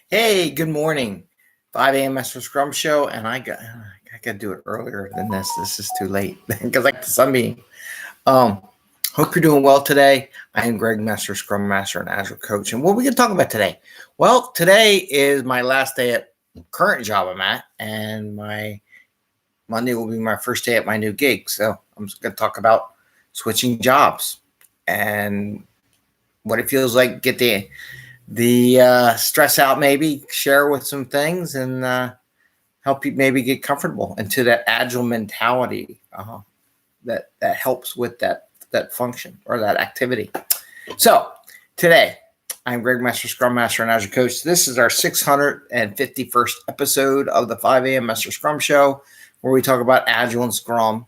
Hey, good morning. 5 a.m. Mester Scrum Show, and I got to do it earlier than this. This is too late because like the sunbeam. Um, Hope you're doing well today. I am Greg Mester, Scrum Master and Agile Coach, and what are we going to talk about today? Well, today is my last day at the current job I'm at, and my Monday will be my first day at my new gig. So I'm just going to talk about switching jobs and what it feels like. Get the stress out, maybe share with some things, and help you maybe get comfortable into that agile mentality that helps with that function or that activity. So today, I'm Greg Mester, Scrum Master and Agile Coach. This is our 651st episode of the 5 a.m. Mester Scrum Show, where we talk about Agile and Scrum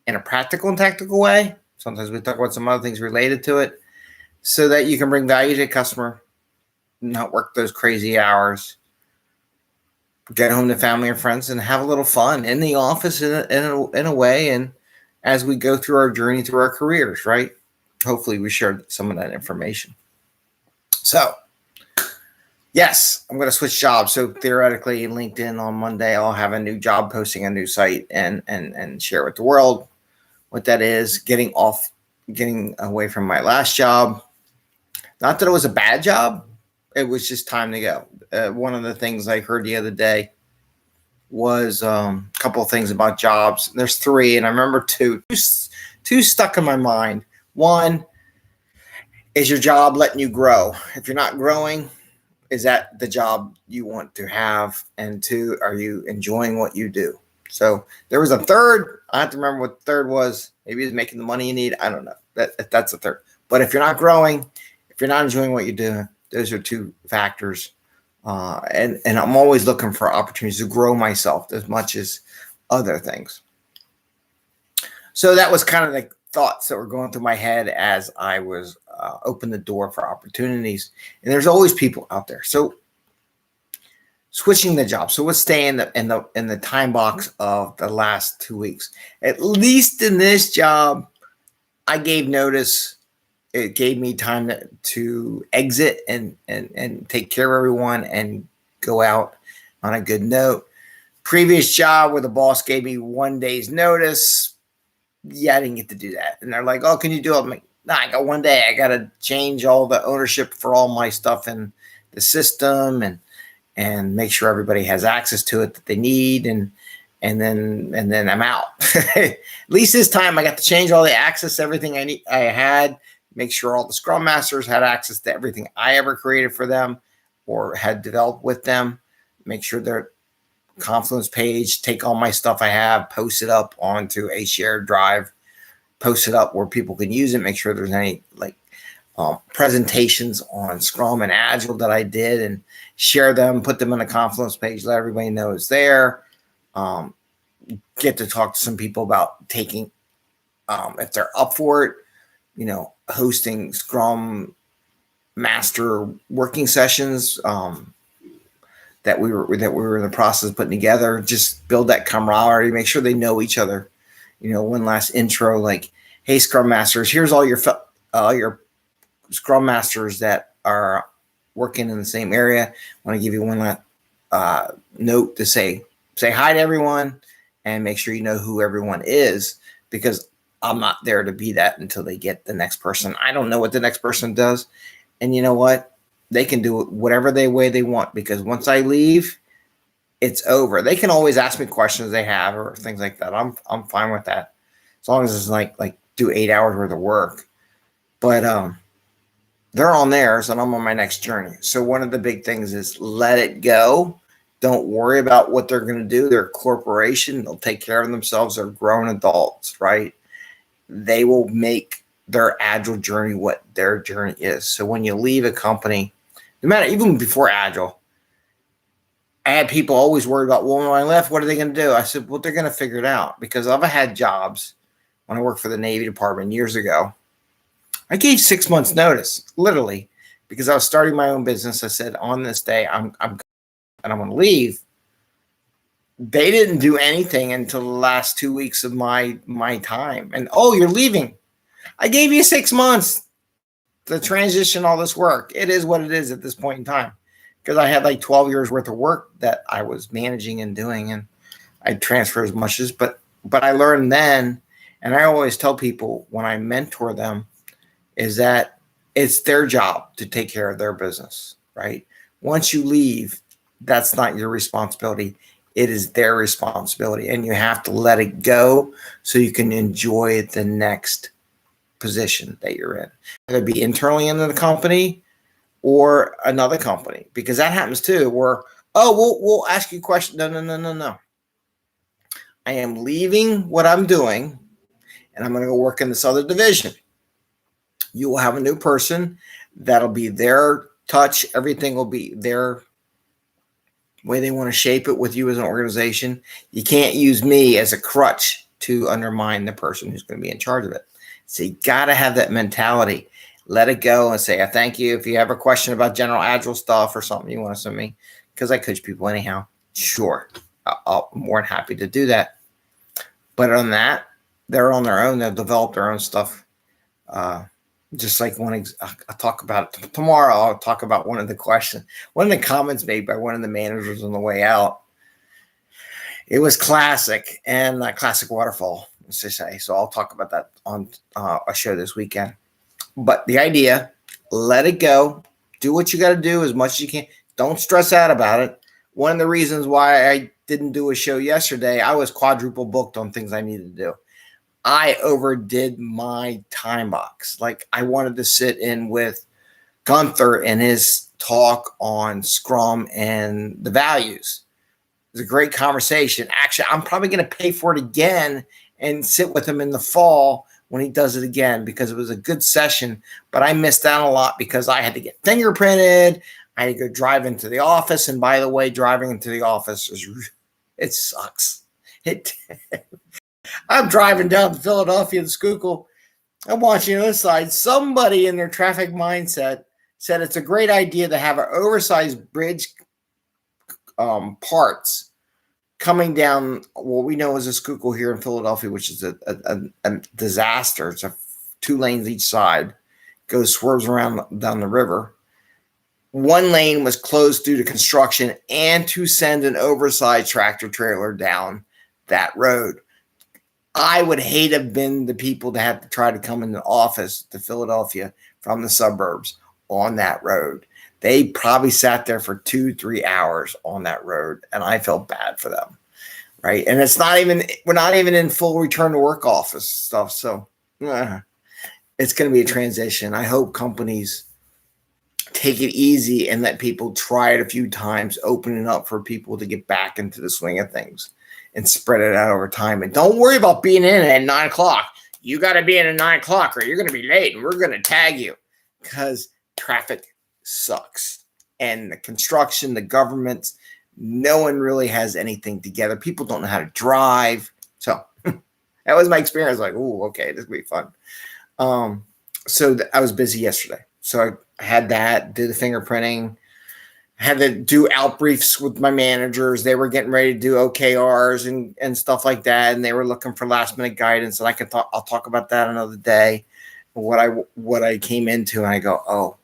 in a practical and tactical way. Sometimes we talk about some other things related to it so that you can bring value to the customer, not work those crazy hours, get home to family and friends, and have a little fun in the office in a way. And as we go through our journey through our careers, right? Hopefully we shared some of that information. So, yes, I'm going to switch jobs. So theoretically, in LinkedIn on Monday, I'll have a new job posting, a new site, and share with the world what that is. Getting away from my last job. Not that it was a bad job. It was just time to go. One of the things I heard the other day was a couple of things about jobs. There's three, and I remember two stuck in my mind. One, is your job letting you grow? If you're not growing, is that the job you want to have? And two, are you enjoying what you do? So there was a third. I have to remember what the third was. Maybe it's making the money you need. I don't know. That's the third. But if you're not growing, if you're not enjoying what you're doing, those are two factors. And I'm always looking for opportunities to grow myself as much as other things. So that was kind of the thoughts that were going through my head as I was open the door for opportunities. And there's always people out there. So switching the job. So let's stay in the time box of the last 2 weeks. At least in this job, I gave notice. It gave me time to exit and take care of everyone and go out on a good note. Previous job where the boss gave me 1 day's notice. Yeah, I didn't get to do that. And they're like, oh, can you do it? I'm like, nah, I got 1 day. I got to change all the ownership for all my stuff in the system and make sure everybody has access to it that they need. And then I'm out. At least this time I got to change all the access, everything I had. Make sure all the Scrum Masters had access to everything I ever created for them or had developed with them. Make sure their Confluence page, take all my stuff I have, post it up onto a shared drive, post it up where people can use it, make sure there's any presentations on Scrum and Agile that I did and share them, put them in a Confluence page, let everybody know it's there. Get to talk to some people about taking, if they're up for it, hosting Scrum Master working sessions that we were in the process of putting together. Just build that camaraderie, make sure they know each other. One last intro, like, hey, Scrum Masters, here's all your Scrum Masters that are working in the same area. I want to give you one last note to say hi to everyone and make sure you know who everyone is, because I'm not there to be that until they get the next person. I don't know what the next person does. And you know what? They can do it whatever way they want, because once I leave, it's over. They can always ask me questions they have or things like that. I'm fine with that. As long as it's like do 8 hours worth of work. But they're on theirs and I'm on my next journey. So one of the big things is let it go. Don't worry about what they're going to do. They're a corporation. They'll take care of themselves. They're grown adults, right? They will make their Agile journey what their journey is. So when you leave a company, no matter, even before Agile, I had people always worried about, well, when I left, what are they going to do? I said, well, they're going to figure it out, because I've had jobs when I worked for the Navy Department years ago. I gave 6 months notice, literally, because I was starting my own business. I said, on this day, I'm going to leave. They didn't do anything until the last 2 weeks of my time. And, oh, you're leaving. I gave you 6 months to transition all this work. It is what it is at this point in time. because I had like 12 years worth of work that I was managing and doing, and I transfer as much as, but I learned then, and I always tell people when I mentor them, is that it's their job to take care of their business, right? Once you leave, that's not your responsibility. It is their responsibility, and you have to let it go so you can enjoy the next position that you're in. Whether it be internally in the company or another company, because that happens too, where, oh, we'll ask you a question. No. I am leaving what I'm doing, and I'm going to go work in this other division. You will have a new person. That'll be their touch. Everything will be their way they want to shape it with you as an organization. You can't use me as a crutch to undermine the person who's going to be in charge of it. So you got to have that mentality. Let it go and say, I thank you. If you have a question about general Agile stuff or something you want to send me, because I coach people anyhow, sure, I'm more than happy to do that. But on that, they're on their own. They'll develop their own stuff. Just like I'll talk about it tomorrow. I'll talk about one of the comments made by one of the managers on the way out. It was classic and classic waterfall, as they say. So I'll talk about that on a show this weekend. But the idea, let it go. Do what you got to do as much as you can. Don't stress out about it. One of the reasons why I didn't do a show yesterday, I was quadruple booked on things I needed to do. I overdid my time box. Like, I wanted to sit in with Gunther and his talk on Scrum and the values. It was a great conversation. Actually, I'm probably going to pay for it again and sit with him in the fall when he does it again, because it was a good session, but I missed out a lot because I had to get fingerprinted. I had to go drive into the office. And by the way, driving into the office it sucks. I'm driving down to Philadelphia to Schuylkill. I'm watching the other side. Somebody in their traffic mindset said it's a great idea to have an oversized bridge parts coming down what we know as a Schuylkill here in Philadelphia, which is a disaster. It's 2 lanes each side, swerves around down the river. 1 lane was closed due to construction and to send an oversized tractor trailer down that road. I would hate to have been the people that have to try to come in the office to Philadelphia from the suburbs on that road. They probably sat there for 2-3 hours on that road, and I felt bad for them, right? And we're not even in full return to work office stuff. So it's going to be a transition. I hope companies take it easy and let people try it a few times, opening up for people to get back into the swing of things and spread it out over time. And don't worry about being in at 9 o'clock. You got to be in at 9 o'clock or you're going to be late and we're going to tag you, because traffic sucks. And the construction, the government, no one really has anything together. People don't know how to drive. So that was my experience. Like, oh, okay, this will be fun. So I was busy yesterday. So I had that, did the fingerprinting, had to do out briefs with my managers. They were getting ready to do OKRs and stuff like that. And they were looking for last minute guidance. And I'll talk about that another day. What I came into, and I go, oh,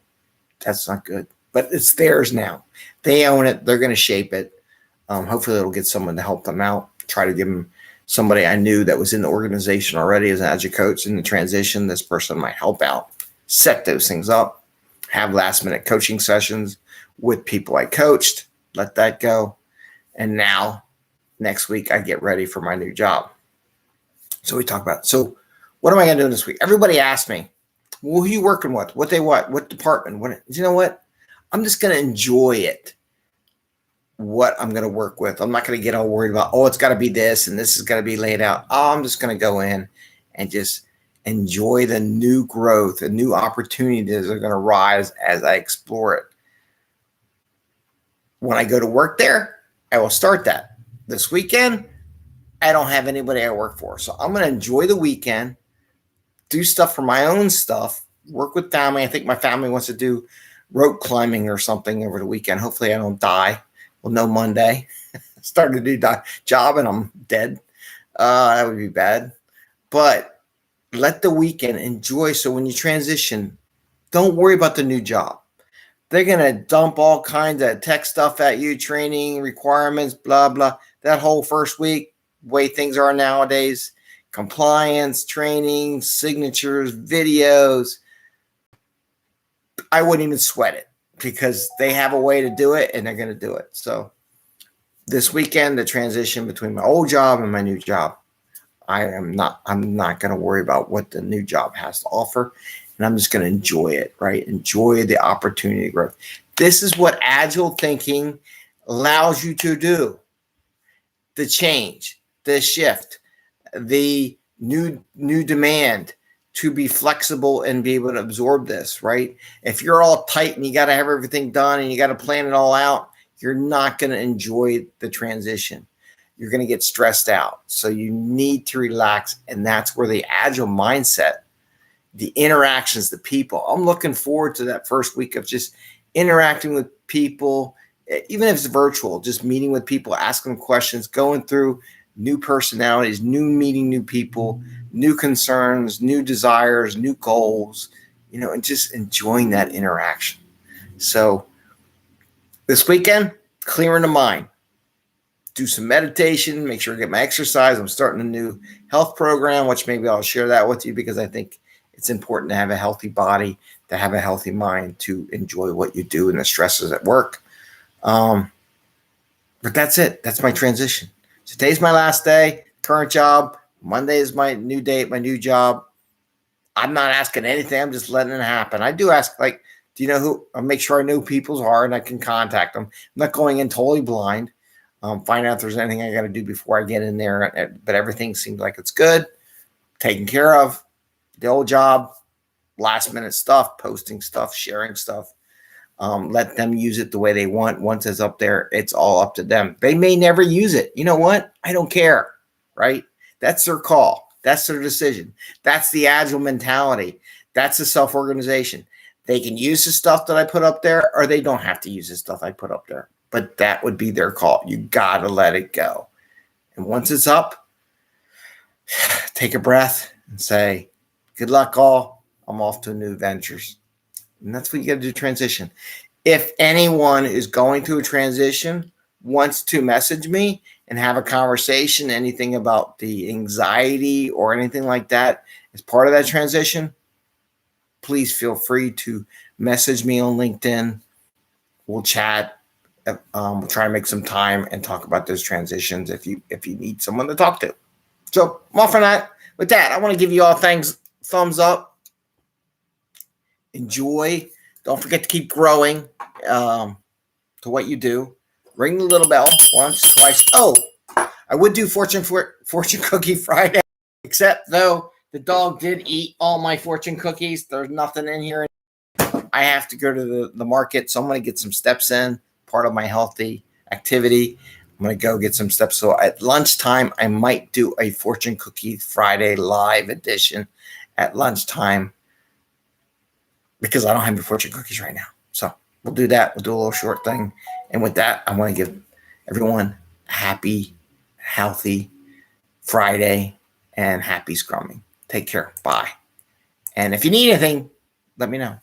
that's not good, but it's theirs now. They own it. They're going to shape it. Hopefully it'll get someone to help them out. Try to give them somebody I knew that was in the organization already as an Agile coach in the transition. This person might help out, set those things up, have last minute coaching sessions with people I coached, let that go. And now next week I get ready for my new job. So we talk about, so what am I going to do this week? Everybody asked me, well, who are you working with? What department? You know what? I'm just going to enjoy it. What I'm going to work with. I'm not going to get all worried about, oh, it's got to be this and this is got to be laid out. Oh, I'm just going to go in and just enjoy the new growth and new opportunities that are going to rise as I explore it. When I go to work there, I will start that. This weekend, I don't have anybody I work for. So I'm going to enjoy the weekend, do stuff for my own stuff, work with family. I think my family wants to do rope climbing or something over the weekend. Hopefully I don't die. Well, no Monday. Start a new job and I'm dead. That would be bad. But let the weekend enjoy. So when you transition, don't worry about the new job. They're going to dump all kinds of tech stuff at you, training, requirements, blah, blah. That whole first week, way things are nowadays, compliance, training, signatures, videos. I wouldn't even sweat it because they have a way to do it and they're going to do it. So this weekend, the transition between my old job and my new job, I'm not going to worry about what the new job has to offer. And I'm just going to enjoy it, right? Enjoy the opportunity to grow. This is what Agile thinking allows you to do. The change, the shift, the new demand, to be flexible and be able to absorb this, right? If you're all tight and you got to have everything done and you got to plan it all out, you're not going to enjoy the transition. You're going to get stressed out. So you need to relax. And that's where the Agile mindset, the interactions, the people, I'm looking forward to that first week of just interacting with people, even if it's virtual, just meeting with people, asking them questions, going through new personalities, meeting new people, new concerns, new desires, new goals, and just enjoying that interaction. So this weekend, clearing the mind, do some meditation, make sure I get my exercise. I'm starting a new health program, which maybe I'll share that with you because I think it's important to have a healthy body, to have a healthy mind, to enjoy what you do and the stresses at work. But that's it. That's my transition. Today's my last day, current job. Monday is my new date, my new job. I'm not asking anything. I'm just letting it happen. I do ask, do you know who? I'll make sure I know people's heart and I can contact them. I'm not going in totally blind. Find out if there's anything I got to do before I get in there. But everything seems like it's good, taken care of. The old job, last minute stuff, posting stuff, sharing stuff. Let them use it the way they want. Once it's up there, it's all up to them. They may never use it. You know what? I don't care, right? That's their call. That's their decision. That's the Agile mentality. That's the self-organization. They can use the stuff that I put up there, or they don't have to use the stuff I put up there. But that would be their call. You got to let it go. And once it's up, take a breath and say, good luck all. I'm off to new ventures. And that's what you got to do, transition. If anyone is going through a transition, wants to message me and have a conversation, anything about the anxiety or anything like that as part of that transition, please feel free to message me on LinkedIn. We'll chat. We'll try to make some time and talk about those transitions if you need someone to talk to. So I'm off on that. With that, I want to give you all thumbs up. Enjoy. Don't forget to keep growing to what you do. Ring the little bell once, twice. Oh, I would do Fortune Cookie Friday, except though the dog did eat all my fortune cookies. There's nothing in here. I have to go to the market, so I'm going to get some steps in, part of my healthy activity. I'm going to go get some steps. So at lunchtime, I might do a Fortune Cookie Friday live edition at lunchtime because I don't have any fortune cookies right now. So we'll do that. We'll do a little short thing. And with that, I want to give everyone a happy, healthy Friday and happy scrumming. Take care. Bye. And if you need anything, let me know.